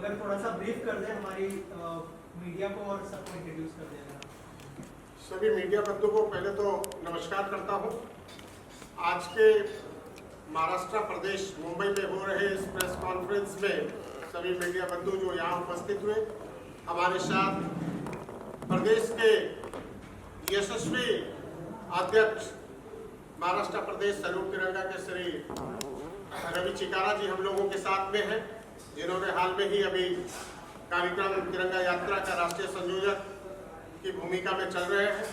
अगर थोड़ा सा ब्रीफ कर दें हमारी मीडिया को और सबको इंट्रोड्यूस कर दें। सभी मीडिया बंधु को पहले तो नमस्कार करता हूं। आज के महाराष्ट्र प्रदेश मुंबई में हो रहे इस प्रेस कॉन्फ्रेंस में सभी मीडिया बंधु जो यहाँ उपस्थित हुए, हमारे साथ प्रदेश के यशस्वी अध्यक्ष महाराष्ट्र प्रदेश सैलूट तिरंगा के श्री रवि चिकारा जी हम लोगों के साथ में हैं, जिन्होंने हाल में ही अभी कार्यक्रम तिरंगा यात्रा का राष्ट्रीय संयोजक की भूमिका में चल रहे हैं।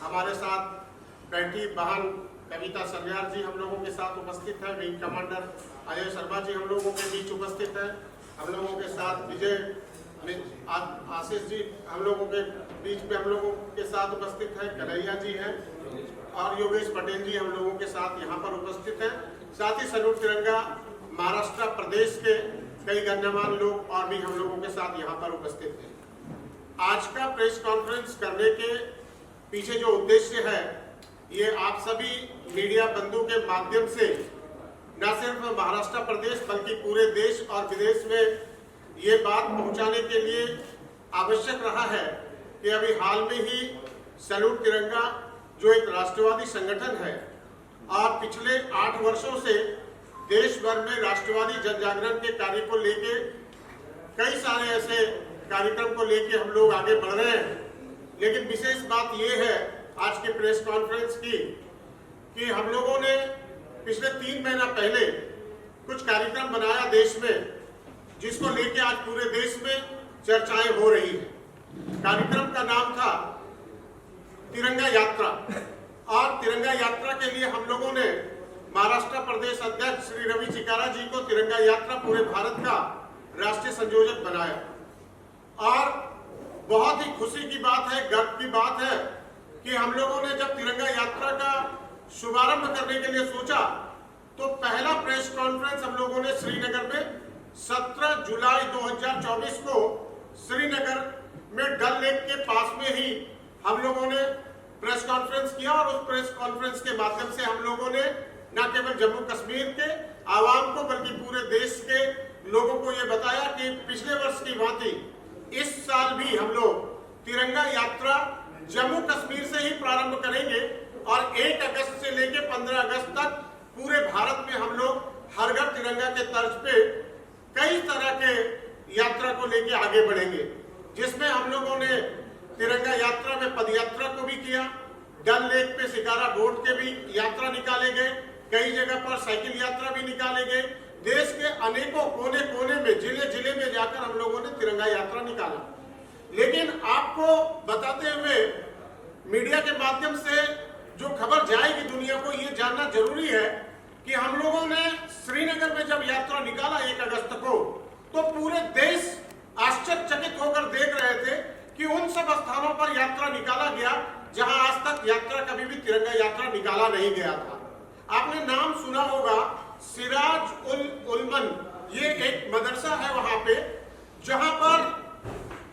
हमारे साथ बैठी बहन कविता संज्ञार जी हम लोगों के साथ उपस्थित है। विंग कमांडर अजय शर्मा जी हम लोगों के बीच उपस्थित है। हम लोगों के साथ विजय आशीष जी हम लोगों के बीच में हम लोगों के साथ उपस्थित है। कन्हैया जी हैं और योगेश पटेल जी हम लोगों के साथ यहाँ पर उपस्थित हैं। साथ ही सैलूट तिरंगा महाराष्ट्र प्रदेश के कई गण्यमान्य लोग और भी हम लोगों के साथ यहाँ पर उपस्थित हैं। आज का प्रेस कॉन्फ्रेंस करने के पीछे जो उद्देश्य है, ये आप सभी मीडिया बंधु के माध्यम से न सिर्फ महाराष्ट्र प्रदेश बल्कि पूरे देश और विदेश में ये बात पहुंचाने के लिए आवश्यक रहा है कि अभी हाल में ही सैलूट तिरंगा जो एक राष्ट्रवादी संगठन है और पिछले 8 वर्षों से देश भर में राष्ट्रवादी जन जागरण के कार्य को लेके कई सारे ऐसे कार्यक्रम को लेके हम लोग आगे बढ़ रहे हैं। लेकिन विशेष बात यह है आज के प्रेस कॉन्फ्रेंस की कि हम लोगों ने पिछले 3 महीना पहले कुछ कार्यक्रम बनाया देश में, जिसको लेके आज पूरे देश में चर्चाएं हो रही है। कार्यक्रम का नाम था तिरंगा यात्रा और तिरंगा यात्रा के लिए हम लोगों ने महाराष्ट्र प्रदेश अध्यक्ष श्री रवि चिकारा जी को तिरंगा यात्रा पूरे भारत का राष्ट्रीय संयोजक बनाया। और बहुत ही खुशी की बात है, गर्व की बात है कि हम लोगों ने जब तिरंगा यात्रा का शुभारंभ करने के लिए सोचा तो पहला प्रेस कॉन्फ्रेंस हम लोगों ने श्रीनगर में 17 जुलाई 2024 को श्रीनगर में डल लेक के पास में ही हम लोगों ने प्रेस कॉन्फ्रेंस किया। और उस प्रेस कॉन्फ्रेंस के माध्यम से हम लोगों ने न केवल जम्मू कश्मीर के आवाम को बल्कि पूरे देश के लोगों को ये बताया कि पिछले वर्ष की भांति इस साल भी हम लोग तिरंगा यात्रा जम्मू कश्मीर से ही प्रारंभ करेंगे और 1 अगस्त से लेकर 15 अगस्त तक पूरे भारत में हम लोग हर घर तिरंगा के तर्ज पे कई तरह के यात्रा को लेकर आगे बढ़ेंगे, जिसमें हम लोगों ने तिरंगा यात्रा में पदयात्रा को भी किया। डल लेक पे शिकारा बोट के भी यात्रा निकाले गए, कई जगह पर साइकिल यात्रा भी निकाले गए। देश के अनेकों कोने कोने में जिले जिले में जाकर हम लोगों ने तिरंगा यात्रा निकाला। लेकिन आपको बताते हुए मीडिया के माध्यम से जो खबर जाएगी दुनिया को, ये जानना जरूरी है कि हम लोगों ने श्रीनगर में जब यात्रा निकाला 1 अगस्त को, तो पूरे देश आश्चर्यचकित होकर देख रहे थे कि उन सब स्थानों पर यात्रा निकाला गया जहां आज तक यात्रा कभी भी तिरंगा यात्रा निकाला नहीं गया था। आपने नाम सुना होगा सिराज उल उलमन, ये एक मदरसा है वहां पे, जहां पर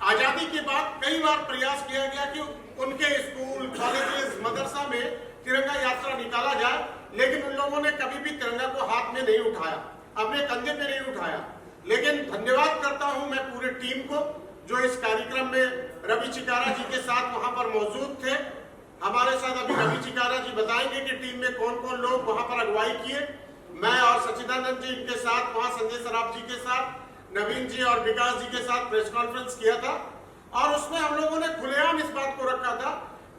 आजादी के बाद कई बार प्रयास किया गया कि उनके स्कूल कॉलेजेस मदरसा में तिरंगा यात्रा निकाला जाए, लेकिन उन लोगों ने कभी भी तिरंगा को हाथ में नहीं उठाया, अपने कंधे पे नहीं उठाया। लेकिन धन्यवाद करता हूं मैं पूरे टीम को जो इस कार्यक्रम में रवि चिकारा जी के साथ वहां पर मौजूद थे। हमारे साथ अभी रवि चिकारा जी बताएंगे कि टीम में कौन कौन लोग वहां पर अगुवाई किए। मैं और सचिदानंद जी इनके साथ, वहां संजय सराफ जी के साथ, नवीन जी और विकास जी के साथ प्रेस कॉन्फ्रेंस किया था और उसमें हम लोगों ने खुलेआम इस बात को रखा था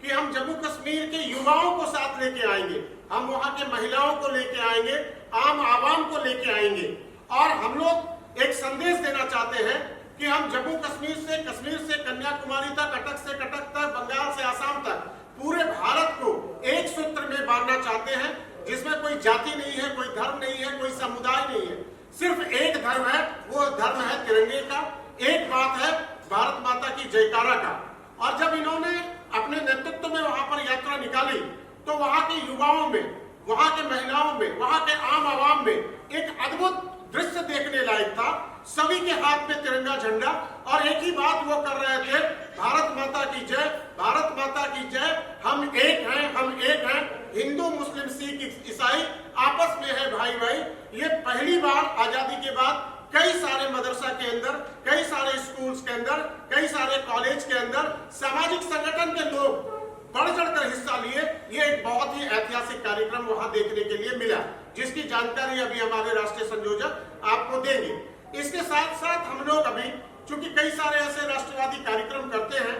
कि हम जम्मू कश्मीर के युवाओं को साथ लेके आएंगे, हम वहां के महिलाओं को लेके आएंगे, आम आवाम को लेके आएंगे और हम लोग एक संदेश देना चाहते हैं कि हम जम्मू कश्मीर से कन्याकुमारी तक, कटक से कटक तक, बंगाल से आसाम तक पूरे भारत को एक सूत्र में बांधना चाहते हैं, जिसमें कोई जाति नहीं है, कोई धर्म नहीं है, कोई समुदाय नहीं है, सिर्फ एक धर्म है, वो धर्म है तिरंगे का। एक बात है भारत माता की जयकारा का। और जब इन्होंने अपने नेतृत्व में वहां पर यात्रा निकाली तो वहां के युवाओं में, वहां के महिलाओं में, वहां के आम आवाम में एक अद्भुत दृश्य देखने लायक था। सभी के हाथ में तिरंगा झंडा और एक ही बात वो कर रहे थे, भारत माता की जय, भारत माता की जय, हम एक हैं, हम एक हैं। हिंदू मुस्लिम सिख ईसाई आपस में है भाई भाई। ये पहली बार आजादी के बाद कई सारे मदरसा के अंदर, कई सारे स्कूल्स के अंदर, कई सारे कॉलेज के अंदर सामाजिक संगठन के लोग बढ़ चढ़कर हिस्सा लिए। ये एक बहुत ही ऐतिहासिक कार्यक्रम वहां देखने के लिए मिला, जिसकी जानकारी अभी हमारे राष्ट्रीय संयोजक आपको देंगे। इसके साथ साथ हम लोग अभी चूंकि कई सारे ऐसे राष्ट्रवादी कार्यक्रम करते हैं,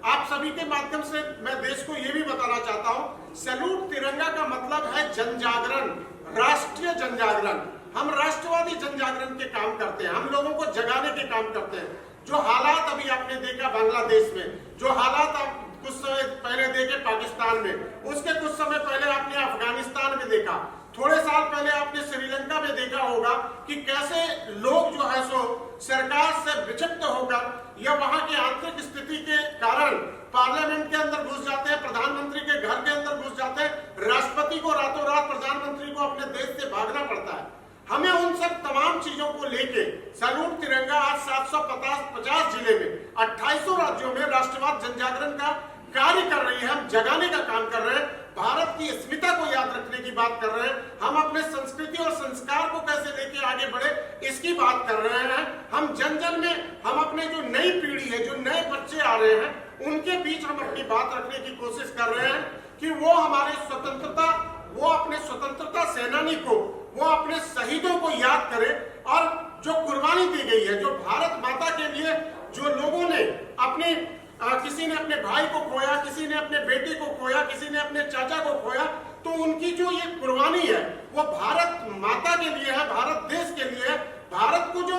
आप सभी के माध्यम से मैं देश को यह भी बताना चाहता हूं, सैल्यूट तिरंगा का मतलब है जन जागरण, राष्ट्रीय जन जागरण। हम राष्ट्रवादी जन जागरण के काम करते हैं, हम लोगों को जगाने के काम करते हैं। जो हालात अभी आपने देखा बांग्लादेश में, जो हालात आप कुछ समय पहले देखे पाकिस्तान में, उसके कुछ समय पहले आपने अफगानिस्तान में देखा, थोड़े साल पहले आपने श्रीलंका में देखा होगा कि कैसे लोग जो है सो सरकार से विक्षिप्त होकर या वहां की आंतरिक स्थिति के कारण पार्लियामेंट के अंदर घुस जाते हैं, प्रधानमंत्री के घर के अंदर घुस जाते हैं, राष्ट्रपति को रातों रात प्रधानमंत्री को अपने देश से भागना पड़ता है। हमें उन सब तमाम चीजों को लेके सैल्यूट तिरंगा आज 750 जिले में 28 राज्यों में राष्ट्रवाद जन जागरण का कार्य कर रही है। हम जगाने का काम कर रहे हैं, भारत की अस्मिता को याद रखने की बात कर रहे हैं, हम अपने संस्कृति और संस्कार को कैसे लेके आगे बढ़े इसकी बात कर रहे हैं। हम जन जन में हम अपने जो नई पीढ़ी है, जो नए बच्चे आ रहे हैं, उनके बीच हम अपनी बात रखने की कोशिश कर रहे हैं कि वो हमारे स्वतंत्रता, वो अपने स्वतंत्रता सेनानी को, वो अपने शहीदों को याद करें और जो कुर्बानी दी गई है, जो भारत माता के लिए जो लोगों ने अपने किसी ने अपने भाई को खोया, किसी ने अपने बेटे को खोया, किसी ने अपने चाचा को खोया, तो उनकी जो ये कुर्बानी है वो भारत माता के लिए है, भारत देश के लिए है। भारत को जो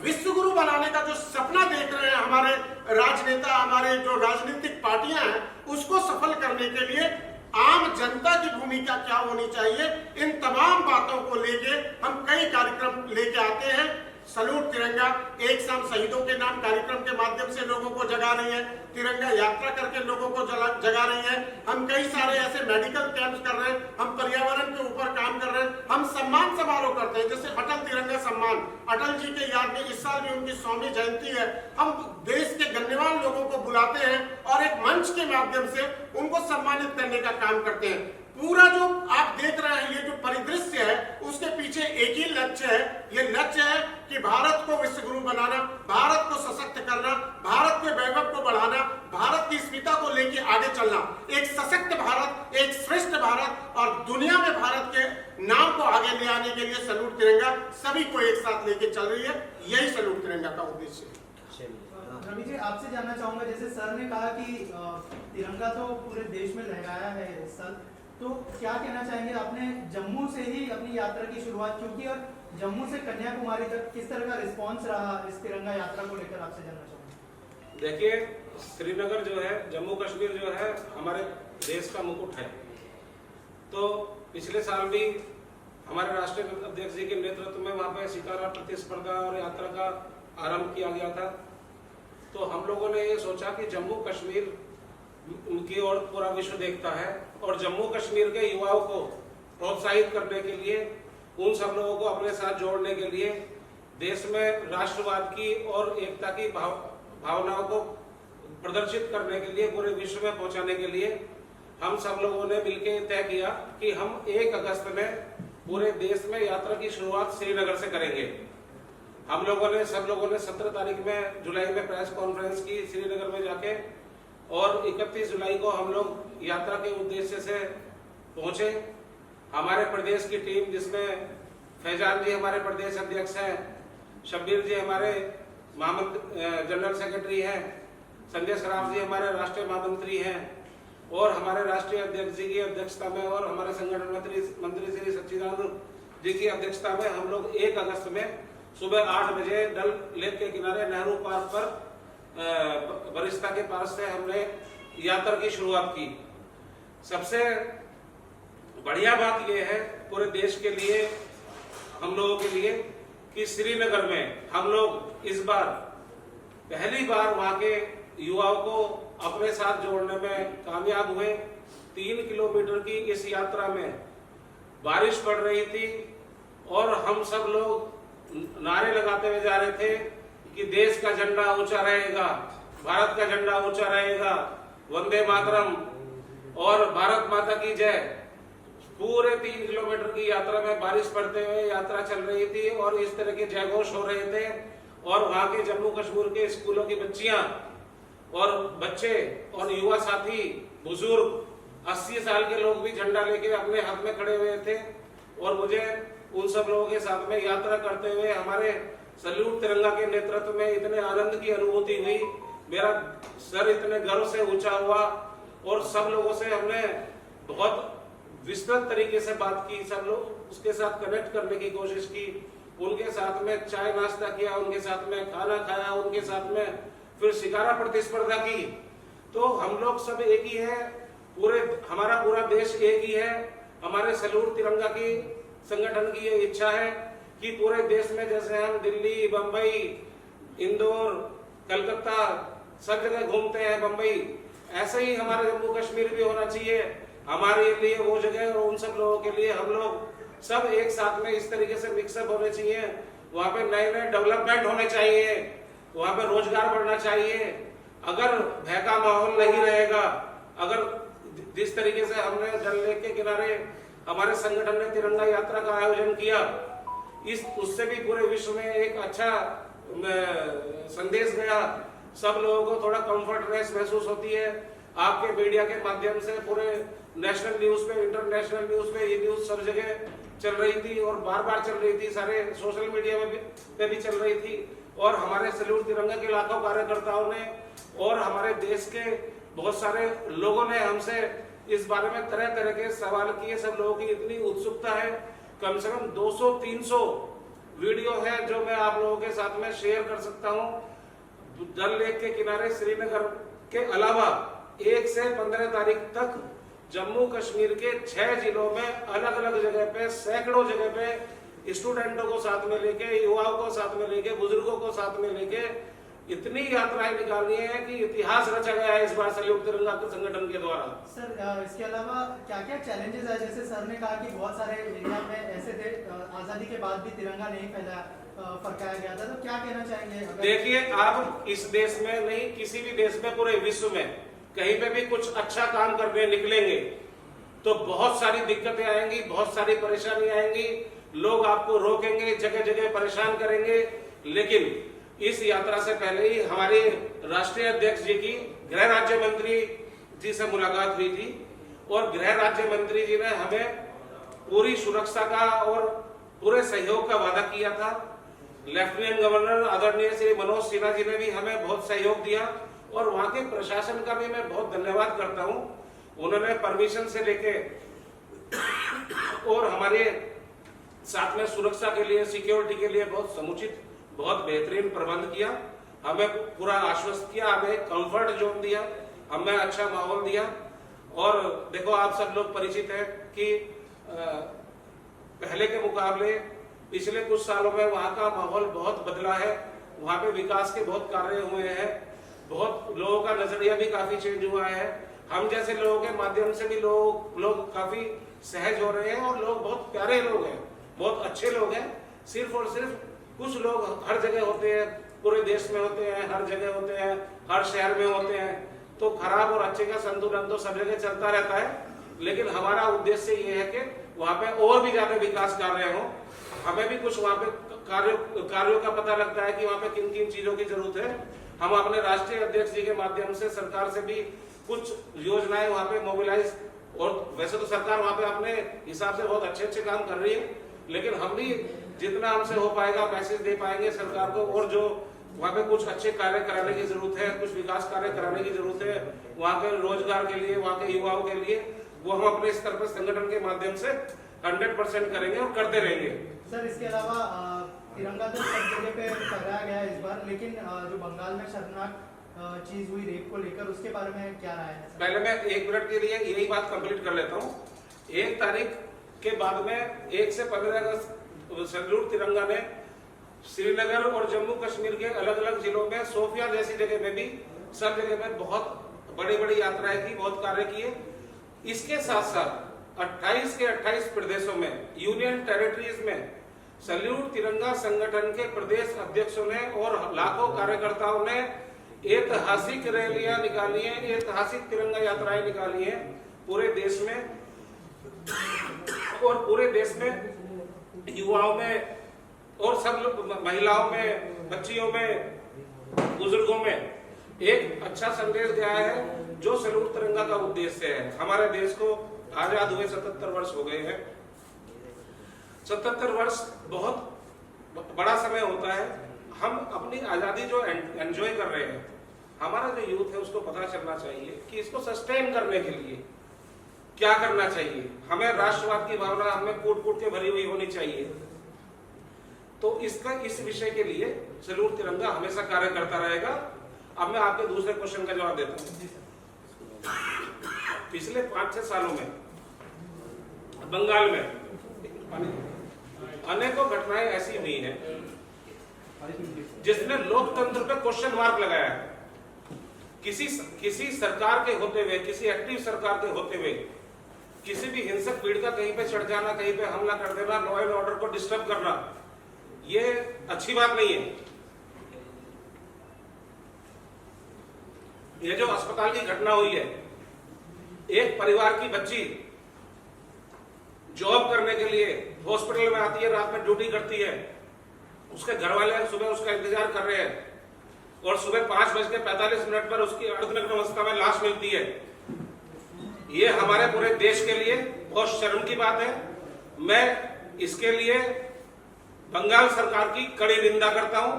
विश्व गुरु बनाने का जो सपना देख रहे हैं हमारे राजनेता, हमारे जो राजनीतिक पार्टियां हैं, उसको सफल करने के लिए आम जनता की भूमिका क्या होनी चाहिए, इन तमाम बातों को लेके हम कई कार्यक्रम लेके आते हैं। सैल्यूट तिरंगा एक शाम शहीदों के नाम कार्यक्रम के माध्यम से लोगों को जगा रही है, तिरंगा यात्रा करके लोगों को जगा रही है। हम कई सारे ऐसे मेडिकल कैंप्स कर रहे हैं, हम पर्यावरण के ऊपर काम कर रहे हैं, हम सम्मान समारोह करते हैं, जैसे अटल तिरंगा सम्मान, अटल जी के याद में इस साल भी उनकी 100वीं जयंती है। हम देश के गण्यमान्य लोगों को बुलाते हैं और एक मंच के माध्यम से उनको सम्मानित करने का काम करते हैं। पूरा जो आप देख रहे हैं, ये जो परिदृश्य है, उसके पीछे एक ही लक्ष्य है। ये लक्ष्य है कि भारत को विश्व गुरु बनाना, भारत को सशक्त करना, भारत के वैभव को बढ़ाना, भारत की अस्मिता को लेके आगे चलना, एक सशक्त भारत, एक श्रेष्ठ भारत और दुनिया में भारत के नाम को आगे ले आने के लिए सैल्यूट तिरंगा सभी को एक साथ लेके चल रही है। यही सैल्यूट तिरंगा का उद्देश्य है। रवि जी, आपसे जानना चाहूंगा, जैसे सर ने कहा कि तिरंगा तो पूरे देश में लहराया है इस साल, तो क्या कहना चाहेंगे? आपने जम्मू से ही अपनी यात्रा की शुरुआत क्यों की और जम्मू से कन्याकुमारी तक किस तरह का रिस्पांस रहा इस तिरंगा यात्रा को लेकर, आपसे जानना चाहूंगा। देखिए, श्रीनगर जो है, जम्मू कश्मीर जो है, हमारे देश का मुकुट है। तो पिछले साल भी हमारे राष्ट्रीय अध्यक्ष जी के नेतृत्व में वहाँ पे शिकारा प्रतिस्पर्धा और यात्रा का आरंभ किया गया था। तो हम लोगों ने ये सोचा कि जम्मू कश्मीर उनकी ओर पूरा विश्व देखता है और जम्मू कश्मीर के युवाओं को प्रोत्साहित करने के लिए, उन सब लोगों को अपने साथ जोड़ने के लिए, देश में राष्ट्रवाद की और एकता की भावनाओं को प्रदर्शित करने के लिए, पूरे विश्व में पहुंचाने के लिए हम सब लोगों ने मिलकर तय किया कि हम 1 अगस्त में पूरे देश में यात्रा की शुरुआत श्रीनगर से करेंगे। हम लोगों ने, सब लोगों ने 17 तारीख में जुलाई में प्रेस कॉन्फ्रेंस की श्रीनगर में जाके और 31 जुलाई को हम लोग यात्रा के उद्देश्य से पहुंचे। हमारे प्रदेश की टीम, जिसमें फैजान जी हमारे प्रदेश अध्यक्ष हैं, शब्बीर जी हमारे जनरल सेक्रेटरी हैं, संजय सराफ जी हमारे राष्ट्रीय महामंत्री हैं और हमारे राष्ट्रीय अध्यक्ष जी की अध्यक्षता में और हमारे संगठन मंत्री श्री सच्चिदानंद जी की अध्यक्षता में हम लोग 1 अगस्त में सुबह 8 बजे डल लेक के किनारे नेहरू पार्क पर बरिस्ता के पास से हमने यात्रा की शुरुआत की। सबसे बढ़िया बात यह है पूरे देश के लिए, हम लोगों के लिए, कि श्रीनगर में हम लोग इस बार पहली बार वहां के युवाओं को अपने साथ जोड़ने में कामयाब हुए। 3 किलोमीटर की इस यात्रा में बारिश पड़ रही थी और हम सब लोग नारे लगाते हुए जा रहे थे कि देश का झंडा ऊंचा रहेगा, भारत का झंडा ऊंचा रहेगा, वंदे मातरम और भारत माता की जय। पूरे 3 किलोमीटर की यात्रा में बारिश पड़ते हुए यात्रा चल रही थी और इस तरह के जयघोष हो रहे थे और वहां के जम्मू कश्मीर के स्कूलों की बच्चियां और बच्चे और युवा साथी, बुजुर्ग, 80 साल के लोग भी झंडा लेके अपने हाथ में खड़े हुए थे और मुझे उन सब लोगों के साथ में यात्रा करते हुए हमारे सल्यूट तिरंगा के नेतृत्व में इतने आनंद की अनुभूति हुई। मेरा सर इतने गर्व से ऊंचा हुआ और सब लोगों से हमने बहुत विस्तृत तरीके से बात की, सब लोग उसके साथ कनेक्ट करने की कोशिश की, उनके साथ में चाय नाश्ता किया, उनके साथ में खाना खाया, उनके साथ में फिर शिकारा प्रतिस्पर्धा की। तो हम लोग सब एक ही है, हमारा पूरा देश एक ही है। हमारे सल्यूट तिरंगा की संगठन की ये इच्छा है कि पूरे देश में जैसे हम दिल्ली, बंबई, इंदौर, कलकत्ता सब जगह घूमते हैं, बंबई, ऐसे ही हमारे जम्मू कश्मीर भी होना चाहिए। हमारे लिए वो जगह और उन सब लोगों के लिए हम लोग सब एक साथ में इस तरीके से मिक्सअप होने चाहिए। वहाँ पे नए नए डेवलपमेंट होने चाहिए, वहाँ पे रोजगार बढ़ना चाहिए। अगर भय का माहौल नहीं रहेगा, अगर जिस तरीके से हमने डल लेक के किनारे हमारे संगठन ने तिरंगा यात्रा का आयोजन किया, उससे भी पूरे विश्व में एक अच्छा संदेश गया। सब लोगों को थोड़ा कंफर्टनेस महसूस होती है। आपके मीडिया के माध्यम से पूरे नेशनल न्यूज पे, इंटरनेशनल न्यूज पे ये न्यूज सब जगह चल रही थी और बार बार चल रही थी, सारे सोशल मीडिया में भी चल रही थी। और हमारे सल्यूट तिरंगा के लाखों कार्यकर्ताओं ने और हमारे देश के बहुत सारे लोगों ने हमसे इस बारे में तरह तरह के सवाल किए। सब लोगों की इतनी उत्सुकता है, कम से कम 200-300 वीडियो है जो मैं आप लोगों के साथ में शेयर कर सकता हूँ। डल लेक के किनारे श्रीनगर के अलावा 1 से 15 तारीख तक जम्मू कश्मीर के 6 जिलों में अलग अलग जगह पे, सैकड़ों जगह पे स्टूडेंटों को साथ में लेके, युवाओं को साथ में लेके, बुजुर्गों को साथ में लेके इतनी यात्राएं निकालनी है कि इतिहास रचा गया है इस बार सल्यूट तिरंगा संगठन के द्वारा। सर, इसके अलावा क्या क्या चैलेंजेस है? जैसे सर ने कहा कि बहुत सारे एरिया में ऐसे थे आजादी के बाद भी तिरंगा नहीं फहराया गया था, तो क्या कहना चाहेंगे? देखिए, आप इस देश में नहीं, किसी भी देश में, पूरे विश्व में कहीं पे भी कुछ अच्छा काम करने निकलेंगे तो बहुत सारी दिक्कतें आएंगी, बहुत सारी परेशानी आएंगी, लोग आपको रोकेंगे, जगह जगह परेशान करेंगे। लेकिन इस यात्रा से पहले ही हमारे राष्ट्रीय अध्यक्ष जी की गृह राज्य मंत्री जी से मुलाकात हुई थी और गृह राज्य मंत्री जी ने हमें पूरी सुरक्षा का और पूरे सहयोग का वादा किया था। लेफ्टिनेंट गवर्नर आदरणीय श्री मनोज सिन्हा जी ने भी हमें बहुत सहयोग दिया और वहां के प्रशासन का भी मैं बहुत धन्यवाद करता हूं। उन्होंने परमिशन से लेके और हमारे साथ में सुरक्षा के लिए, सिक्योरिटी के लिए बहुत समुचित, बहुत बेहतरीन प्रबंध किया। हमें पूरा आश्वस्त किया, हमें कंफर्ट जोन दिया, हमें अच्छा माहौल दिया। और देखो, आप सब लोग परिचित हैं कि पहले के मुकाबले पिछले कुछ सालों में वहां का माहौल बहुत बदला है। वहां पे विकास के बहुत कार्य हुए हैं, बहुत लोगों का नजरिया भी काफी चेंज हुआ है। हम जैसे लोगों के माध्यम से भी लोग काफी सहज हो रहे हैं और लोग बहुत प्यारे लोग हैं, बहुत अच्छे लोग हैं। सिर्फ और सिर्फ कुछ लोग हर जगह होते हैं, पूरे देश में होते हैं, हर जगह होते हैं, हर शहर में होते हैं, तो खराब और अच्छे का संतुलन तो सब जगह चलता रहता है। लेकिन हमारा उद्देश्य ये है कि वहाँ पे और भी ज्यादा विकास कार्य हो। हमें भी कुछ वहाँ पे कार्यों का पता लगता है कि वहाँ पे किन किन चीजों की जरूरत है। हम अपने राष्ट्रीय अध्यक्ष जी के माध्यम से सरकार से भी कुछ योजनाएं वहाँ पे मोबिलाइज, और वैसे तो सरकार वहाँ पे अपने हिसाब से बहुत अच्छे अच्छे काम कर रही है, लेकिन हम भी जितना हमसे हो पाएगा मैसेज दे पाएंगे सरकार को। और जो वहाँ पे कुछ अच्छे कार्य कराने की जरूरत है, कुछ विकास कार्य कराने की जरूरत है वहाँ के रोजगार के लिए, वहाँ के युवाओं के लिए, वो हम अपने स्तर पर संगठन के माध्यम से 100% करेंगे और करते रहेंगे। सर, इसके अलावा तिरंगा तो सब जगह पे फहराया गया इस बार, लेकिन जो बंगाल में शर्मनाक चीज हुई रेप को लेकर, उसके बारे में क्या राय है? पहले मैं 1 मिनट के लिए यही बात कंप्लीट कर लेता हूँ। 1 तारीख के बाद में 1 से 15 अगस्त सल्यूट तिरंगा ने श्रीनगर और जम्मू कश्मीर के अलग अलग जिलों में, सोफिया जैसी जगह में भी, सब जगह में बहुत बड़ी बड़ी यात्राएं की, बहुत कार्य किए। इसके साथ साथ 28 के 28 प्रदेशों में, यूनियन टेरिटरीज में सल्यूट तिरंगा संगठन के प्रदेश अध्यक्षों ने और लाखों कार्यकर्ताओं ने ऐतिहासिक रैलियां निकाली हैं, ऐतिहासिक तिरंगा यात्राएं निकाली हैं पूरे देश में। और पूरे देश में युवाओं में और सब महिलाओं में, बच्चियों में, बुजुर्गों में एक अच्छा संदेश गया है जो सैल्यूट तिरंगा का उद्देश्य है। हमारे देश को आजाद हुए 77 वर्ष हो गए हैं। 77 वर्ष बहुत बड़ा समय होता है। हम अपनी आजादी जो एंजॉय कर रहे हैं, हमारा जो यूथ है उसको पता चलना चाहिए कि इसको सस्टेन करने के लिए क्या करना चाहिए। हमें राष्ट्रवाद की भावना हमें कूट कूट के भरी हुई होनी चाहिए। तो इस विषय के लिए सैल्यूट तिरंगा हमेशा कार्य करता रहेगा। अब मैं आपके दूसरे क्वेश्चन का जवाब देता हूं। पिछले 5-6 सालों में बंगाल में अनेकों घटनाएं ऐसी हुई हैं जिसने लोकतंत्र पे क्वेश्चन मार्क लगाया है। किसी सरकार के होते हुए, किसी एक्टिव सरकार के होते हुए किसी भी हिंसक भीड़ का कहीं पे चढ़ जाना, कहीं पे हमला कर देना, लॉ एंड ऑर्डर को डिस्टर्ब करना, ये अच्छी बात नहीं है। ये जो अस्पताल की घटना हुई है, एक परिवार की बच्ची जॉब करने के लिए हॉस्पिटल में आती है, रात में ड्यूटी करती है, उसके घर वाले सुबह उसका इंतजार कर रहे हैं और सुबह 5:45 पर उसकी अर्धनग्न अवस्था में लाश मिलती है। ये हमारे पूरे देश के लिए बहुत शर्म की बात है। मैं इसके लिए बंगाल सरकार की कड़ी निंदा करता हूं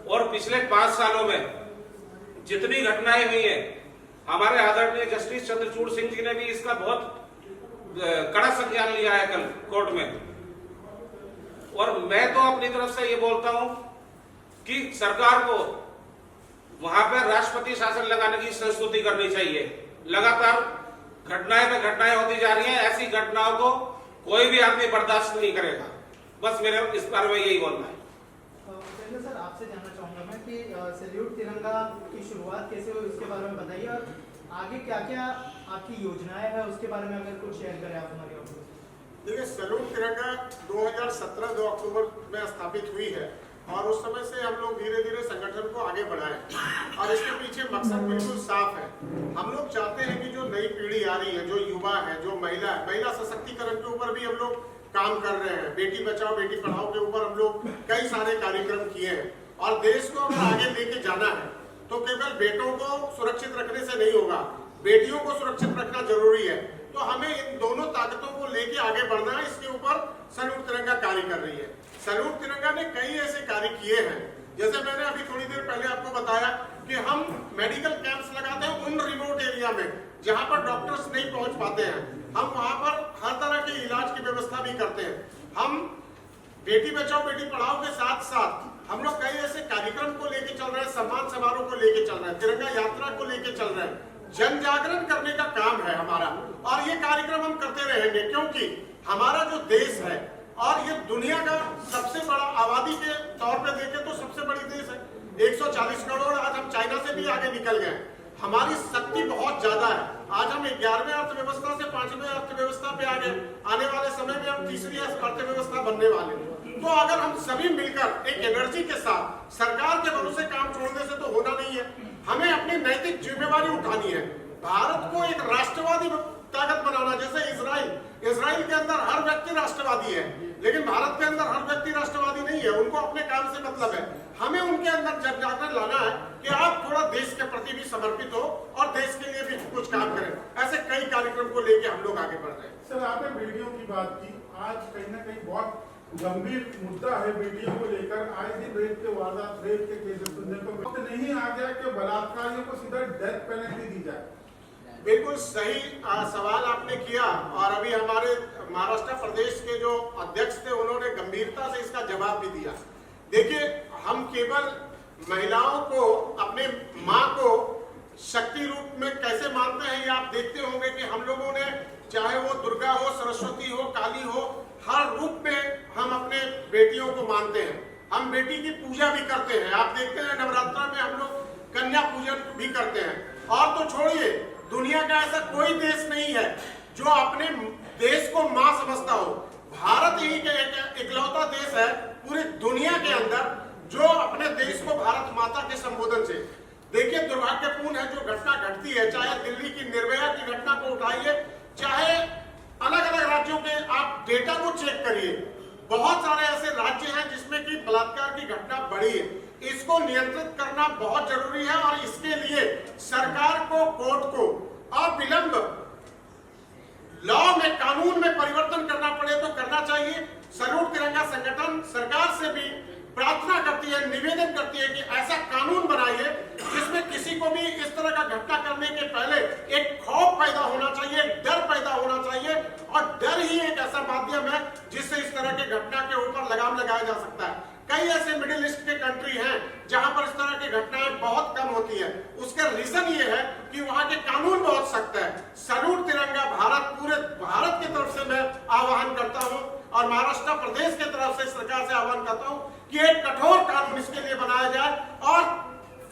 और पिछले 5 सालों में जितनी घटनाएं हुई हैं, हमारे आदरणीय जस्टिस चंद्रचूड़ सिंह जी ने भी इसका बहुत कड़ा संज्ञान लिया है कल कोर्ट में। और मैं तो अपनी तरफ से ये बोलता हूं कि सरकार को वहां पर राष्ट्रपति शासन लगाने की संस्तुति करनी चाहिए। लगातार घटनाएं पे घटनाएं होती जा रही हैं, ऐसी घटनाओं को कोई भी आदमी बर्दाश्त नहीं करेगा। बस मेरे इस बारे में यही बोलना है। सर, आपसे जानना चाहूंगा मैं कि सैल्यूट तिरंगा की शुरुआत कैसे हुई उसके बारे में बताइए, और आगे क्या क्या आपकी योजनाएं हैं उसके बारे में अगर कुछ शेयर करें आप हमारे ऑफिस। देखिए, सैल्यूट तिरंगा 2017 2 अक्टूबर में स्थापित हुई है और उस समय से हम लोग धीरे धीरे संगठन को आगे बढ़ाए और इसके पीछे मकसद बिल्कुल साफ है। हम लोग चाहते हैं कि जो नई पीढ़ी आ रही है, जो युवा है, जो महिला है, महिला सशक्तिकरण के ऊपर भी हम लोग काम कर रहे हैं। बेटी बचाओ बेटी पढ़ाओ के ऊपर हम लोग कई सारे कार्यक्रम किए हैं और देश को अगर आगे लेके जाना है तो केवल बेटों को सुरक्षित रखने से नहीं होगा, बेटियों को सुरक्षित रखना जरूरी है। तो हमें इन दोनों ताकतों को लेके आगे बढ़ना है। इसके ऊपर सैल्यूट तिरंगा कार्य कर रही है। सैल्यूट तिरंगा ने कई ऐसे कार्य किए हैं, जैसे मैंने अभी थोड़ी देर पहले आपको बताया कि हम मेडिकल कैंप्स लगाते हैं उन रिमोट एरिया में जहां पर डॉक्टर्स नहीं पहुंच पाते हैं। हम वहां पर हर तरह के इलाज की व्यवस्था भी करते हैं। हम बेटी बचाओ बेटी पढ़ाओ के साथ साथ हम लोग कई ऐसे कार्यक्रम को लेके चल रहे हैं, सम्मान समारोह को लेके चल रहे हैं, तिरंगा यात्रा को लेके चल रहे हैं। जन जागरण करने का काम है हमारा और ये कार्यक्रम हम करते रहेंगे, क्योंकि हमारा जो देश है और ये दुनिया का सबसे बड़ा आबादी के तौर पे देखें तो सबसे बड़ी देश है, 140 करोड़। आज हम चाइना से भी आगे निकल गए। हमारी शक्ति बहुत ज्यादा है। आज हम 11वें अर्थव्यवस्था से 5वें अर्थव्यवस्था पे आ गए। आने वाले समय में हम तीसरी अर्थव्यवस्था बनने वाले हैं। तो अगर हम सभी मिलकर एक एनर्जी के साथ, सरकार के भरोसे काम छोड़ने से तो होना नहीं है। हमें अपनी नैतिक जिम्मेवारी उठानी है। भारत को एक राष्ट्रवादी ताकत बनाना, जैसे इजराइल के अंदर हर व्यक्ति राष्ट्रवादी है, लेकिन भारत के अंदर हर व्यक्ति राष्ट्रवादी नहीं है। उनको अपने काम से मतलब है। हमें उनके अंदर जन जागरण लाना है कि आप थोड़ा देश के प्रति भी समर्पित हो और देश के लिए भी कुछ काम करें। ऐसे कई कार्यक्रम को लेके हम लोग आगे बढ़ रहे हैं। सर, आपने बेटियों की बात की। आज कहीं ना कहीं बहुत गंभीर मुद्दा है बेटियों को लेकर। आज दिन रेप के वारदात, रेप के केसेस सुनने को नहीं आ गया कि बलात्कारियों को सीधा डेथ पेनल्टी दी जाए। बिल्कुल सही सवाल आपने किया और अभी हमारे महाराष्ट्र प्रदेश के जो अध्यक्ष थे उन्होंने गंभीरता से इसका जवाब भी दिया। देखिए, हम केवल महिलाओं को, अपने माँ को शक्ति रूप में कैसे मानते हैं, ये आप देखते होंगे कि हम लोगों ने, चाहे वो दुर्गा हो, सरस्वती हो, काली हो, हर रूप में हम अपने बेटियों को मानते हैं। हम बेटी की पूजा भी करते हैं। आप देखते हैं नवरात्रा में हम लोग कन्या पूजन भी करते हैं। और तो छोड़िए, दुनिया का ऐसा कोई देश नहीं है जो अपने देश को मां समझता हो। भारत ही इकलौता देश है पूरी दुनिया के अंदर जो अपने देश को भारत माता के संबोधन से, देखिए दुर्भाग्यपूर्ण है जो घटना घटती है, चाहे दिल्ली की निर्भया की घटना को उठाइए, चाहे अलग अलग राज्यों के आप डेटा को चेक करिए, बहुत सारे ऐसे राज्य हैं जिसमें कि बलात्कार की घटना बढ़ी है। इसको नियंत्रित करना बहुत जरूरी है और इसके लिए सरकार को, कोर्ट को अविलंब लॉ में, कानून में परिवर्तन करना पड़े तो करना चाहिए। सैल्यूट तिरंगा संगठन सरकार से भी प्रार्थना करती है, निवेदन करती है कि ऐसा कानून बनाइए जिसमें किसी को भी इस तरह का घटना करने के पहले एक खौफ पैदा होना चाहिए, डर पैदा होना चाहिए, और डर ही एक ऐसा माध्यम है जिससे इस तरह के घटना के ऊपर लगाम लगाया जा सकता है। कई ऐसे मिडिल ईस्ट के कंट्री हैं जहां पर इस तरह की घटनाएं बहुत कम होती है। उसका रीजन ये है कि वहां के कानून बहुत सख्त है। सैल्यूट तिरंगा भारत, पूरे भारत की तरफ से मैं आह्वान करता हूं और महाराष्ट्र प्रदेश की तरफ से सरकार से आह्वान करता हूं कि एक कठोर कानून इसके लिए बनाया जाए और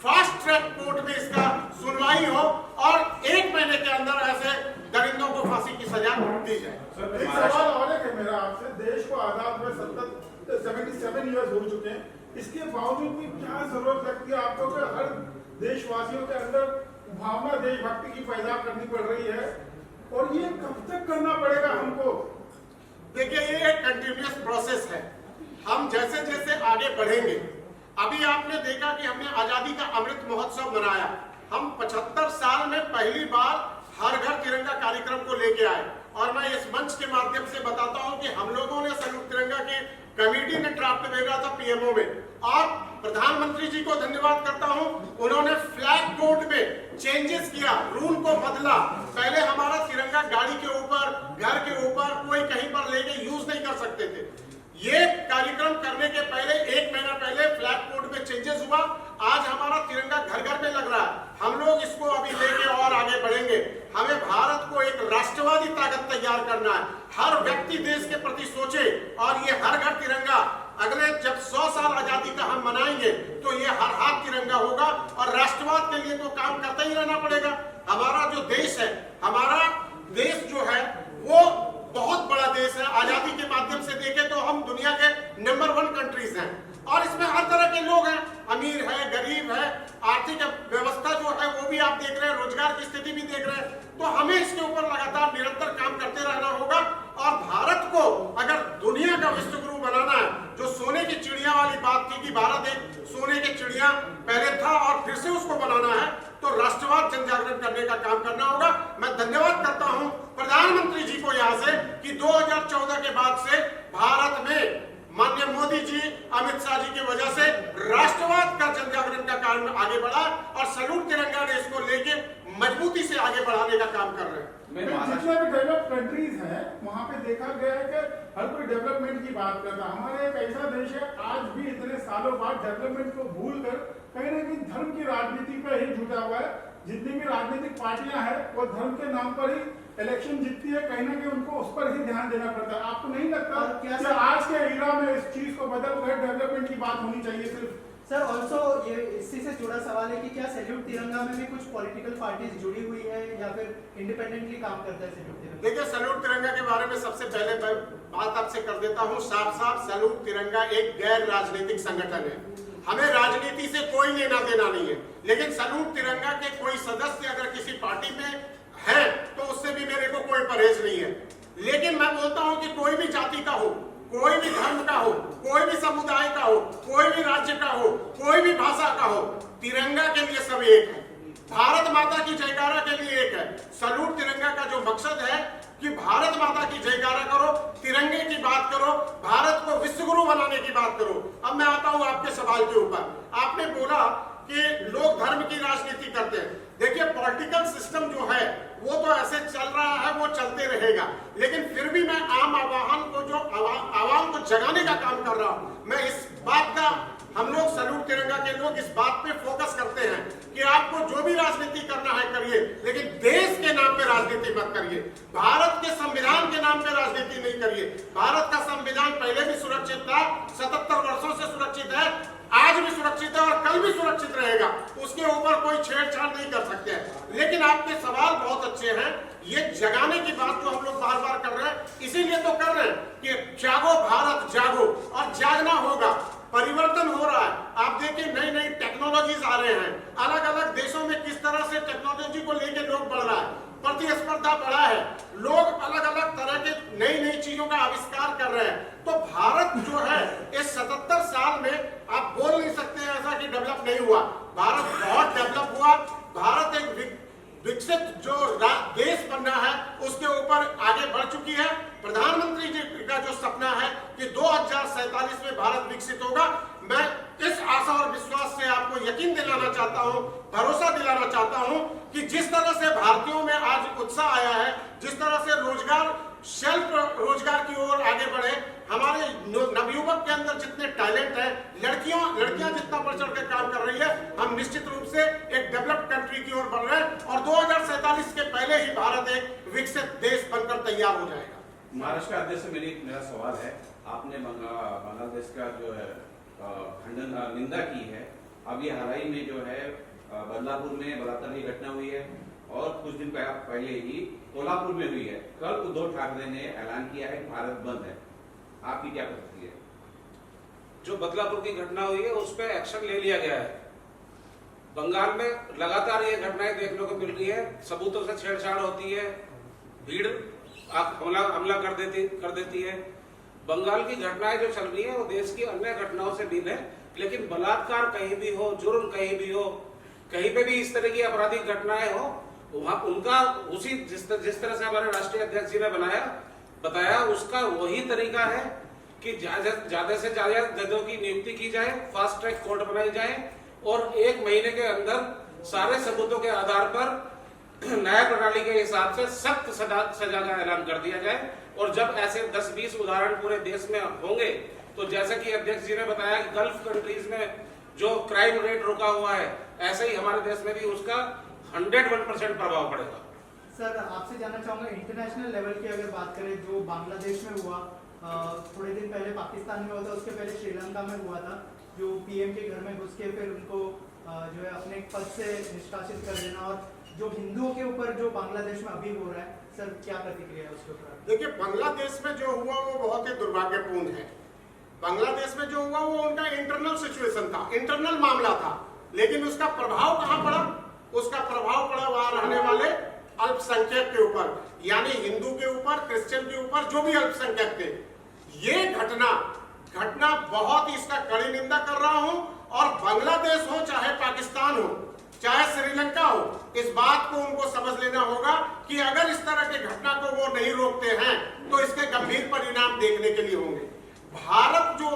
फास्ट ट्रैक कोर्ट में इसका सुनवाई हो और 1 महीने के अंदर ऐसे दरिंदों को फांसी की सजा दी जाए। एक सवाल और है मेरा आपसे, देश को आजाद हुए 77 ईयर्स हो चुके हैं, इसके बावजूद भी क्या जरूरत लगती है आपको कि हर देशवासियों के अंदर भावना देशभक्ति की पैदा करनी पड़ रही है, और ये कब तक करना पड़ेगा हमको? देखिए, ये एक कंटिन्यूअस प्रोसेस है। हम जैसे जैसे आगे बढ़ेंगे, अभी आपने देखा कि हमने आजादी का अमृत महोत्सव मनाया। हम 75 साल में पहली बार हर घर तिरंगा कार्यक्रम को लेके आए, और मैं इस मंच के माध्यम से बताता हूं कि हम लोगों ने सैल्यूट तिरंगा की कमेटी ने ड्राफ्ट भेजा था पीएमओ में, और प्रधानमंत्री जी को धन्यवाद करता हूं, उन्होंने फ्लैग कोड में चेंजेस किया, रूल को बदला। पहले हमारा तिरंगा गाड़ी के ऊपर, घर के ऊपर, कोई कहीं पर लेके यूज नहीं कर सकते थे। ये कार्यक्रम करने के पहले 1 महीना पहले फ्लैग कोड में चेंजेस हुआ। आज हमारा तिरंगा घर घर में लग रहा है। हम लोग इसको अभी लेके और आगे बढ़ेंगे। हमें भारत को एक राष्ट्रवादी ताकत तैयार करना है। हर व्यक्ति देश के प्रति सोचे, और ये हर घर तिरंगा अगले जब 100 साल आजादी का हम मनाएंगे तो ये हर हाथ तिरंगा होगा, और राष्ट्रवाद के लिए तो काम करते ही रहना पड़ेगा। हमारा जो देश है, हमारा देश जो है वो बहुत बड़ा देश है। आजादी के माध्यम से देखें तो हम दुनिया के नंबर 1 कंट्रीज हैं, और इसमें हर तरह के लोग हैं, अमीर है, गरीब है, आर्थिक व्यवस्था जो है वो भी आप देख रहे हैं, रोजगार की स्थिति भी देख रहे हैं। तो हमें इसके ऊपर लगातार निरंतर काम करते रहना होगा, और भारत को अगर दुनिया का विश्व गुरु बनाना है, जो सोने की चिड़िया वाली बात थी कि भारत एक सोने की चिड़िया पहले था और फिर से उसको बनाना है, तो राष्ट्रवाद जन जागरण करने का काम करना होगा। मैं धन्यवाद करता हूं प्रधानमंत्री जी को यहाँ से कि 2014 के बाद से भारत में माननीय मोदी जी, अमित शाह जी की वजह से राष्ट्रवाद का जन जागरण का काम आगे बढ़ा, और सैल्यूट तिरंगा ने इसको लेके मजबूती से आगे बढ़ाने का काम कर रहे हैं। जितने भी डेवलप कंट्रीज हैं वहां पे देखा गया है कि हर कोई डेवलपमेंट की बात करता है। हमारा एक ऐसा देश है, आज भी इतने सालों बाद डेवलपमेंट को भूल कर कहीं ना कहीं धर्म की राजनीति पर ही जुटा हुआ है। जितनी भी राजनीतिक पार्टियां हैं वो धर्म के नाम पर ही इलेक्शन जीतती है, कहीं ना कहीं उनको उस पर ही ध्यान देना पड़ता है। आपको नहीं लगता कि आज के एरा में इस चीज को बदल कर डेवलपमेंट की बात होनी चाहिए सिर्फ? सर ऑल्सो ये इसी से जुड़ा सवाल है कि क्या सैल्यूट तिरंगा में भी कुछ पॉलिटिकल पार्टीज जुड़ी हुई है या फिर इंडिपेंडेंटली काम करता है सैल्यूट तिरंगा? देखिए, सैल्यूट तिरंगा के बारे में सबसे पहले मैं बात आपसे कर देता हूं साफ, सैल्यूट तिरंगा एक गैर राजनीतिक संगठन है। हमें राजनीति से कोई लेना देना नहीं है, लेकिन सैल्यूट तिरंगा के कोई सदस्य अगर किसी पार्टी में है तो उससे भी मेरे को कोई परहेज नहीं है। लेकिन मैं बोलता हूं कि कोई भी जाति का हो, कोई भी धर्म का हो, कोई भी समुदाय का हो, कोई भी राज्य का हो, कोई भी भाषा का हो, तिरंगा के लिए सब एक है। भारत माता की जयकारा के लिए एक है। सैल्यूट तिरंगा का जो मकसद है कि भारत माता की जयकारा करो, तिरंगे की बात करो, भारत को विश्व गुरु बनाने की बात करो। अब मैं आता हूं आपके सवाल के ऊपर। आपने बोला कि लोग धर्म की राजनीति करते हैं। देखिए, पॉलिटिकल सिस्टम जो है वो तो ऐसे चल रहा है, वो चलते रहेगा, लेकिन फिर भी मैं आम आवाम को, जो आवाम को जगाने का काम कर रहा हूं। मैं इस बात का, हम लोग सैल्यूट तिरंगा के लोग इस बात पे फोकस करते हैं कि आपको जो भी राजनीति करना है करिए, लेकिन देश के नाम पे राजनीति मत करिए, भारत के संविधान के नाम पे राजनीति नहीं करिए। भारत का संविधान पहले भी सुरक्षित था, 77 वर्षों से सुरक्षित है, आज भी सुरक्षित है और कल भी सुरक्षित रहेगा। उसके ऊपर कोई छेड़छाड़ नहीं कर सकते हैं। लेकिन आपके सवाल बहुत अच्छे हैं। ये जगाने की बात जो हम लोग बार बार कर रहे हैं, इसीलिए तो कर रहे हैं कि जागो भारत जागो, और जागना होगा। परिवर्तन हो रहा है। आप देखिए, नई नई टेक्नोलॉजीज आ रहे हैं। अलग अलग देशों में किस तरह से टेक्नोलॉजी को लेकर लोग बढ़ रहा है, प्रतिस्पर्धा बढ़ा है। लोग अलग अलग तरह के नई नहीं हुआ, भारत बहुत डेवलप हुआ। भारत एक विकसित जो देश बनना है उसके ऊपर आगे बढ़ चुकी है। प्रधानमंत्री जी का जो सपना है कि 2047 में भारत विकसित होगा, मैं इस आशा और विश्वास से आपको यकीन दिलाना चाहता हूं, भरोसा दिलाना चाहता हूं कि जिस तरह से भारतीयों में आज उत्साह आया है, जिस तरह से रोजगार सेल्फ रोजगार की ओर आगे बढ़े, हमारे नवयुवक के अंदर जितने टैलेंट है, लड़कियां जितना बढ़ चढ़ कर काम कर रही है, हम निश्चित रूप से एक डेवलप्ड कंट्री की ओर बढ़ रहे हैं और 2047 के पहले ही भारत एक विकसित देश बनकर तैयार हो जाएगा। महाराष्ट्र अध्यक्ष से मेरा सवाल है, आपने बांग्लादेश का जो है खंडन निंदा की है। अभी हाल ही में जो है बदलापुर में बलात्कार की घटना हुई है और कुछ दिन पहले ही कोल्हापुर में हुई है। कल उद्धव ठाकरे ने ऐलान किया है कि भारत बंद है, आपकी क्या प्रतिक्रिया है? जो बदलापुर की घटना हुई है उस पर एक्शन ले लिया गया है। बंगाल में लगातार ये घटनाएं देखने को मिल रही है, सबूतों से छेड़छाड़ होती है, भीड़ हमला कर देती है। बंगाल की घटनाएं जो चल रही है वो देश की अन्य घटनाओं से भिन्न है, लेकिन बलात्कार कहीं भी हो, जुर्म कहीं भी हो, कहीं पे भी इस तरह की आपराधिक घटनाएं हो, वहां उनका उसी जिस तरह से हमारे राष्ट्रीय अध्यक्ष जी ने बताया उसका वही तरीका है कि ज्यादा से ज्यादा जजों की नियुक्ति की जाए, फास्ट ट्रैक कोर्ट बनाई जाए और 1 महीने के अंदर सारे सबूतों के आधार पर न्याय प्रणाली के हिसाब से सख्त सजा का ऐलान कर दिया जाए। और जब ऐसे 10-20 उदाहरण पूरे देश में होंगे तो जैसा कि अध्यक्ष जी ने बताया कि गल्फ कंट्रीज में जो क्राइम रेट रुका हुआ है, ऐसे ही हमारे देश में भी उसका 101% प्रभाव पड़ेगा। सर आपसे जानना चाहूंगा, इंटरनेशनल लेवल की अगर बात करें, जो बांग्लादेश में हुआ, थोड़े दिन पहले पाकिस्तान में हुआ था, उसके पहले श्रीलंका में हुआ था, जो पीएम के घर में घुस के फिर उनको जो है अपने पद से निष्कासित कर देना, और जो हिंदुओं के ऊपर जो बांग्लादेश में अभी हो रहा है, सर क्या प्रतिक्रिया है उसके ऊपर? देखिए, बांग्लादेश में जो हुआ वो बहुत ही दुर्भाग्यपूर्ण है। बांग्लादेश में जो हुआ वो उनका इंटरनल सिचुएशन था, इंटरनल मामला था, लेकिन उसका प्रभाव कहां पड़ा? उसका प्रभाव पड़ा वहां रहने वाले अल्पसंख्यक के ऊपर, यानी हिंदू के ऊपर, क्रिश्चियन के ऊपर, जो भी अल्पसंख्यक थे। ये घटना बहुत ही इसका कड़ी निंदा कर रहा हूं, और बांग्लादेश हो चाहे पाकिस्तान हो चाहे श्रीलंका हो, इस बात को उनको समझ लेना होगा कि अगर इस तरह की घटना को वो नहीं रोकते हैं तो इसके गंभीर परिणाम देखने के लिए होंगे। भारत जो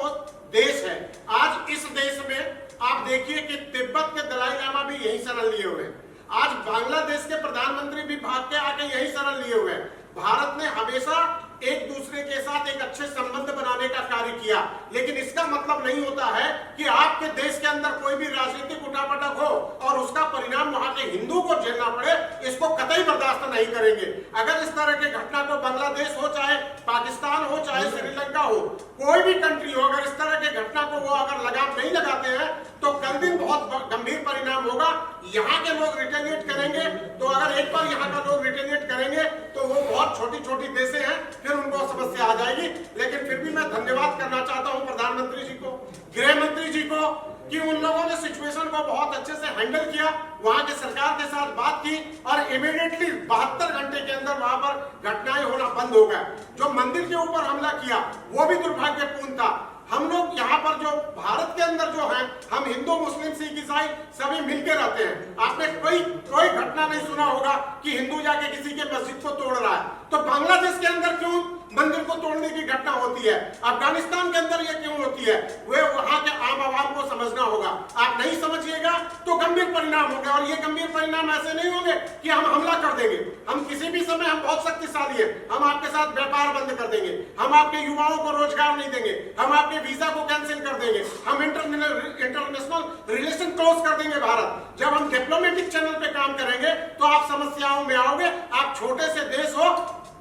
देश है, आज इस देश में आप देखिए कि तिब्बत के दलाई लामा भी यही शरण लिए हुए हैं, आज बांग्लादेश के प्रधानमंत्री भी भाग के आके यही शरण लिए हुए हैं। भारत ने हमेशा एक दूसरे के साथ एक अच्छे संबंध बनाने का कार्य किया, लेकिन इसका मतलब नहीं होता है कि आपके देश के अंदर कोई भी राजनीतिक उठापटक हो और उसका परिणाम वहां के हिंदू को झेलना पड़े, इसको कतई बर्दाश्त नहीं करेंगे। अगर इस तरह की घटना को बांग्लादेश हो चाहे पाकिस्तान हो चाहे श्रीलंका हो, कोई भी कंट्री हो, अगर इस तरह की घटना को वो अगर लगाम नहीं लगाते हैं तो कल दिन बहुत गंभीर परिणाम होगा। यहाँ के लोग रिटेलिएट करेंगे, तो अगर एक बार यहाँ का लोग रिटेलिएट करेंगे तो वो बहुत छोटी छोटी देशें हैं, फिर उनको समस्या आ जाएगी। लेकिन फिर भी मैं धन्यवाद करना चाहता हूं प्रधानमंत्री जी को, गृह मंत्री जी को, कि उन लोगों ने सिचुएशन को बहुत अच्छे से हैंडल किया, वहां की सरकार के साथ बात की और इमीडिएटली 72 घंटे के अंदर वहां पर घटनाएं होना बंद हो गए। जो मंदिर के ऊपर हमला किया वो भी दुर्भाग्यपूर्ण था। हम लोग यहाँ पर जो भारत के अंदर जो है, हम हिंदू मुस्लिम सिख ईसाई सभी मिलकर रहते हैं। आपने कोई घटना नहीं सुना होगा कि हिंदू जाके किसी के मस्जिद को तोड़ रहा है। तो बांग्लादेश के अंदर क्यों मंदिर को तोड़ने की घटना होती है? अफगानिस्तान के अंदर ये क्यों होती है? वे वहां के आम आवाम को समझना होगा। आप नहीं समझिएगा तो गंभीर परिणाम होंगे, और ये गंभीर परिणाम ऐसे नहीं होंगे कि हम हमला कर देंगे। हम किसी भी समय, हम बहुत शक्तिशाली है, हम आपके साथ व्यापार बंद कर देंगे, हम आपके युवाओं को रोजगार नहीं देंगे, हम आपके वीजा को कैंसिल कर देंगे, हम इंटरनेशनल रिलेशन क्लोज कर देंगे। भारत जब हम डिप्लोमेटिक चैनल पे काम करेंगे तो आप समस्याओं में आओगे। आप छोटे से देश हो,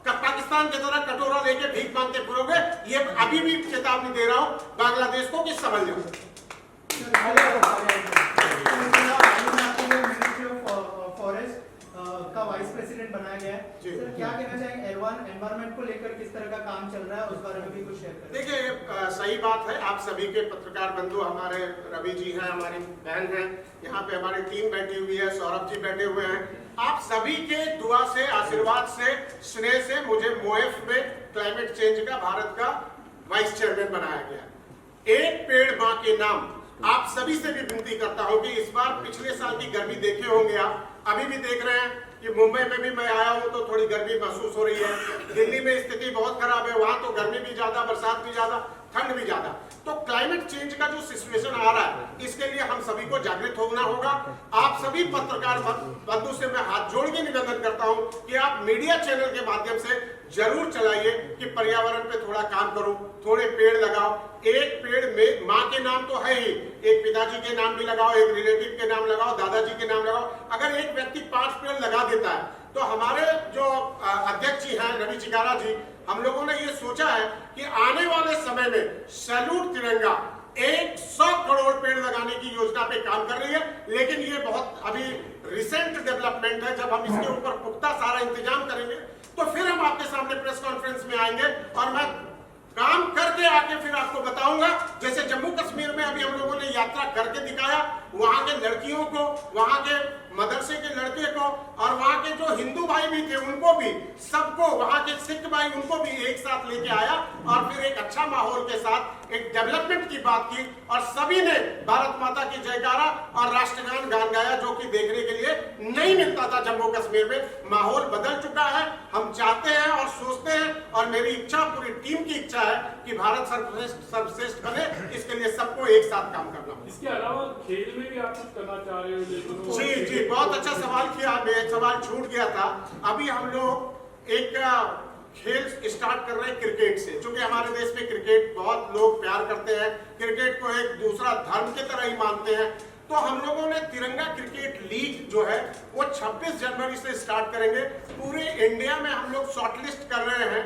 पाकिस्तान की तरह कटोरा लेके भीख मांगते फिरोगे। ये अभी भी चेतावनी दे रहा हूं बांग्लादेश को कि समझ लो। फॉरेस्ट का वाइस प्रेसिडेंट बनाया गया है, सर क्या कहना चाहेंगे? एनवायरनमेंट को लेकर किस तरह का काम चल रहा है, उस बारे में भी कुछ शेयर करें। देखिए, सही बात है, आप सभी के पत्रकार बंधु, हमारे रवि जी हैं, हमारी बहन हैं, यहाँ पे हमारी टीम बैठी हुई है, सौरभ जी बैठे हुए हैं। आप सभी के दुआ से, आशीर्वाद से, स्नेह से मुझे मोएफ में क्लाइमेट चेंज का भारत का वाइस चेयरमैन बनाया गया। एक पेड़ मां के नाम आप सभी से भी विनती करता हूं कि इस बार पिछले साल की गर्मी देखे होंगे आप, अभी भी देख रहे हैं कि मुंबई में भी मैं आया हूं तो थोड़ी गर्मी महसूस हो रही है। दिल्ली में स्थिति बहुत खराब है, वहां तो गर्मी भी ज्यादा, बरसात भी ज्यादा, ठंड भी ज्यादा। तो क्लाइमेट चेंज का जो सिचुएशन आ रहा है, इसके लिए हम सभी को जागृत होना होगा। आप सभी पत्रकार बंधु से मैं हाथ जोड़ के निवेदन करता हूं कि आप मीडिया चैनल के माध्यम से जरूर चलाइए कि पर्यावरण पे थोड़ा काम करो, थोड़े पेड़ लगाओ। एक पेड़ में माँ के नाम तो है ही, एक पिताजी के नाम भी लगाओ, एक रिलेटिव के नाम लगाओ, दादाजी के नाम लगाओ। अगर एक व्यक्ति 5 पेड़ लगा देता है तो हमारे जो अध्यक्ष जी हैं रवि चिकारा जी, हम लोगों ने ये सोचा है कि आने वाले समय में सैल्यूट तिरंगा 100 करोड़ पेड़ लगाने की योजना पे काम कर रही है। लेकिन ये बहुत अभी रिसेंट डेवलपमेंट है। जब हम इसके ऊपर पुख्ता सारा इंतजाम करेंगे तो फिर हम आपके सामने प्रेस कॉन्फ्रेंस में आएंगे और मैं काम करके आके फिर आपको बताऊंगा। जैसे जम्मू कश्मीर में अभी हम लोगों ने यात्रा करके दिखाया, वहां के लड़कियों को, वहां के मदरसे के लड़के को और वहां के जो हिंदू भाई भी थे उनको भी, सबको, वहां के सिख भाई उनको भी एक साथ लेके आया और फिर एक अच्छा माहौल के साथ एक डेवलपमेंट की बात की और सभी ने भारत माता की जयकारा और राष्ट्रगान गान गाया, जो कि देखने के लिए नहीं मिलता था जम्मू कश्मीर में। माहौल बदल चुका है। हम चाहते हैं और सोचते हैं और मेरी इच्छा, पूरी टीम की इच्छा है कि भारत सर्वश्रेष्ठ बने। इसके लिए सबको एक साथ काम करना होगा। इसके अलावा खेल में भी आप कुछ करना चाह रहे हो? जी जी, बहुत अच्छा सवाल किया। एक सवाल छूट गया था। अभी हम लोग एक खेल स्टार्ट कर रहे हैं क्रिकेट से, क्योंकि हमारे देश में क्रिकेट बहुत लोग प्यार करते हैं, क्रिकेट को एक दूसरा धर्म की तरह ही मानते हैं। तो हम लोगों ने तिरंगा क्रिकेट लीग जो है वो 26 जनवरी से स्टार्ट करेंगे। पूरे इंडिया में हम लोग शॉर्टलिस्ट कर रहे हैं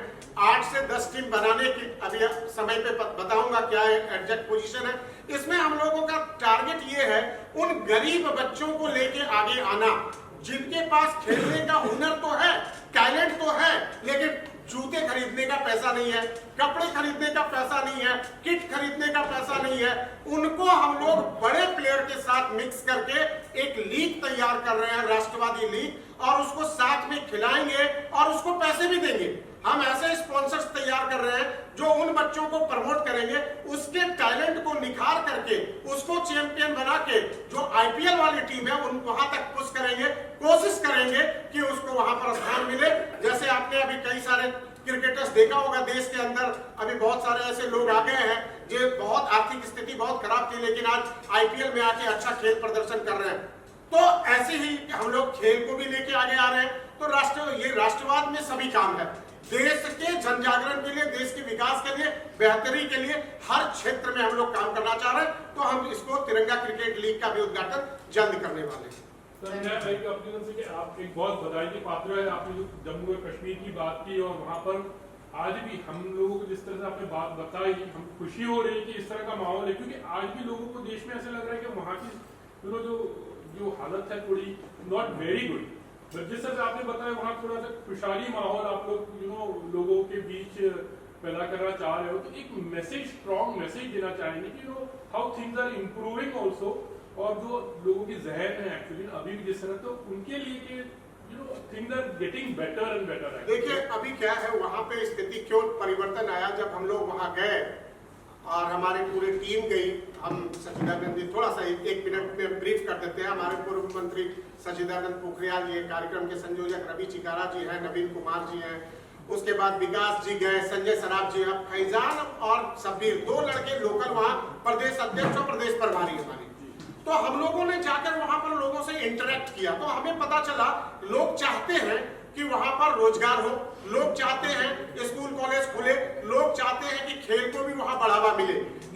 8 से 10 टीम बनाने की। अभी समय पे बताऊंगा क्या एग्जैक्ट पोजीशन है। इसमें हम लोगों का टारगेट ये है, उन गरीब बच्चों को लेके आगे आना जिनके पास खेलने का हुनर तो है, टैलेंट तो है, लेकिन जूते खरीदने का पैसा नहीं है, कपड़े खरीदने का पैसा नहीं है, किट खरीदने का पैसा नहीं है। उनको हम लोग बड़े प्लेयर के साथ मिक्स करके एक लीग तैयार कर रहे हैं, राष्ट्रवादी लीग, और उसको साथ में खिलाएंगे और उसको पैसे भी देंगे। हम ऐसे स्पॉन्सर्स तैयार कर रहे हैं जो उन बच्चों को प्रमोट करेंगे, उसके टैलेंट को निखार करके उसको चैंपियन बना के जो आईपीएल वाली टीम है उन वहां तक पुश करेंगे। कोशिश करेंगे कि उसको वहां पर स्थान मिले। जैसे आपने अभी कई सारे क्रिकेटर्स देखा होगा देश के अंदर, अभी बहुत सारे ऐसे लोग आ गए हैं जो बहुत आर्थिक स्थिति बहुत खराब थी, लेकिन आज आईपीएल में आके अच्छा खेल प्रदर्शन कर रहे हैं। तो ऐसे ही हम लोग खेल को भी लेके आगे आ रहे हैं। तो ये राष्ट्रवाद में सभी काम है। देश के जन जागरण के लिए, देश के विकास के लिए, बेहतरी के लिए हर क्षेत्र में हम लोग काम करना चाह रहे हैं। तो हम इसको तिरंगा क्रिकेट लीग का भी उद्घाटन जल्द करने वाले हैं। सर, मैं एक अपनी तरफ से कि आप एक बहुत बधाई के पात्र है। आपने जो जम्मू और कश्मीर की बात की और वहाँ पर आज भी हम लोगों को जिस तरह से आपने बात बताई, हम खुशी हो रही है कि इस तरह का माहौल है, क्योंकि आज भी लोगों को देश में ऐसा लग रहा है कि वहाँ की जो हालत है थोड़ी नॉट वेरी गुड। बट जिस तरह से आपने बताया वहाँ थोड़ा सा खुशहाली माहौल आप लोग लोगों के बीच पैदा करना चाह रहे हो, तो एक मैसेज, स्ट्रॉन्ग मैसेज देना चाहेंगे कि how things are improving also, और जो लोगों की जहन है एक्चुअली अभी भी जिस तरह, तो उनके लिए कि things are getting better and better. देखिए अभी क्या है, वहां पे स्थिति क्यों परिवर्तन आया, जब हम लोग वहां गए और हमारी पूरी टीम गई। हम सचिदानंद जी, थोड़ा सा 1 मिनट में ब्रीफ कर देते हैं। हमारे पूर्व मंत्री सचिदानंद पोखरियाल जी, कार्यक्रम के संयोजक रवि चिकारा जी हैं, नवीन कुमार जी हैं, उसके बाद विकास जी गए, संजय सराफ जी, अब फैजान और सब्बीर, 2 लड़के लोकल वहाँ प्रदेश अध्यक्ष और प्रदेश प्रभारी हमारी। तो हम लोगों ने जाकर वहां पर लोगों से इंटरेक्ट किया, तो हमें पता चला लोग चाहते हैं कि वहां पर रोजगार हो, लोग चाहते हैं स्कूल कॉलेज खुले, लोग चाहते हैं कि खेल को भी वहां बढ़ावा मिले।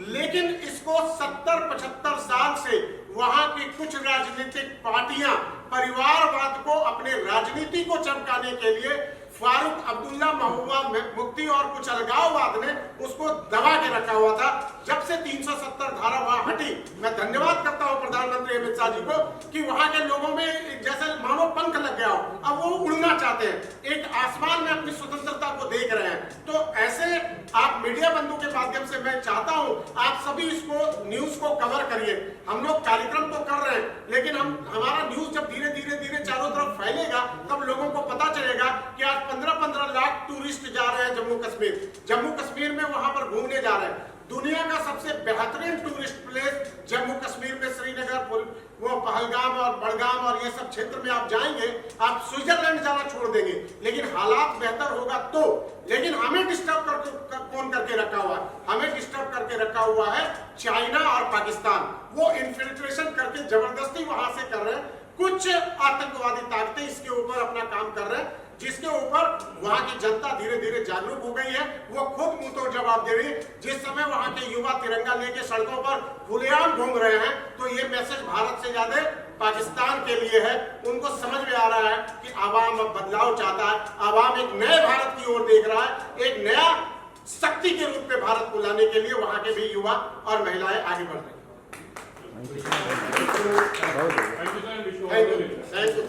लेकिन इसको 70-75 साल से वहां की कुछ राजनीतिक पार्टियां परिवारवाद को अपने राजनीति को चमकाने के लिए फारूक अब्दुल्ला, महबूबा मुफ्ती और कुछ अलगाववाद ने उसको दबा के रखा हुआ था। जब से 370 धारा वहां हटी, मैं धन्यवाद करता हूं प्रधानमंत्री अमित शाह जी को कि वहां के लोगों में जैसे मानो पंख लग गया हो, अब वो उड़ना चाहते हैं, एक आसमान में अपनी स्वतंत्रता को देख रहे हैं। तो ऐसे आप मीडिया बंधु के माध्यम से मैं चाहता हूं आप सभी इसको न्यूज को कवर करिए। हम लोग कार्यक्रम तो कर रहे हैं, लेकिन हमारा न्यूज जब धीरे धीरे चारों तरफ फैलेगा तब लोगों को पता चलेगा कि आज 15-15 लाख टूरिस्ट जा रहे हैं जम्मू कश्मीर में, वहां पर घूमने जा रहे हैं। दुनिया का सबसे बेहतरीन टूरिस्ट प्लेस जम्मू पहलगाम और बड़गाम और ये सब क्षेत्र में आप जाएंगे, आप स्विट्जरलैंड जाना छोड़ देंगे, लेकिन हालात बेहतर होगा तो। लेकिन हमें डिस्टर्ब कौन करके रखा हुआ है? हमें डिस्टर्ब करके रखा हुआ है चाइना और पाकिस्तान। वो इन्फिल्ट्रेशन करके जबरदस्ती वहां से कर रहे हैं। कुछ आतंकवादी ताकतें इसके ऊपर अपना काम कर रहे हैं, जिसके ऊपर वहां की जनता धीरे धीरे जागरूक हो गई है। वो खुद मुंह तोड़ जवाब दे रही है। जिस समय वहां के युवा तिरंगा लेके सड़कों पर खुलेआम घूम रहे हैं, तो ये मैसेज भारत से ज्यादा पाकिस्तान के लिए है। उनको समझ में आ रहा है कि आवाम अब बदलाव चाहता है, आवाम एक नए भारत की ओर देख रहा है। एक नया शक्ति के रूप में भारत को लाने के लिए वहां के भी युवा और महिलाएं आगे बढ़ रही हैं। Thank you, sir. Wish you all the best. Thank you.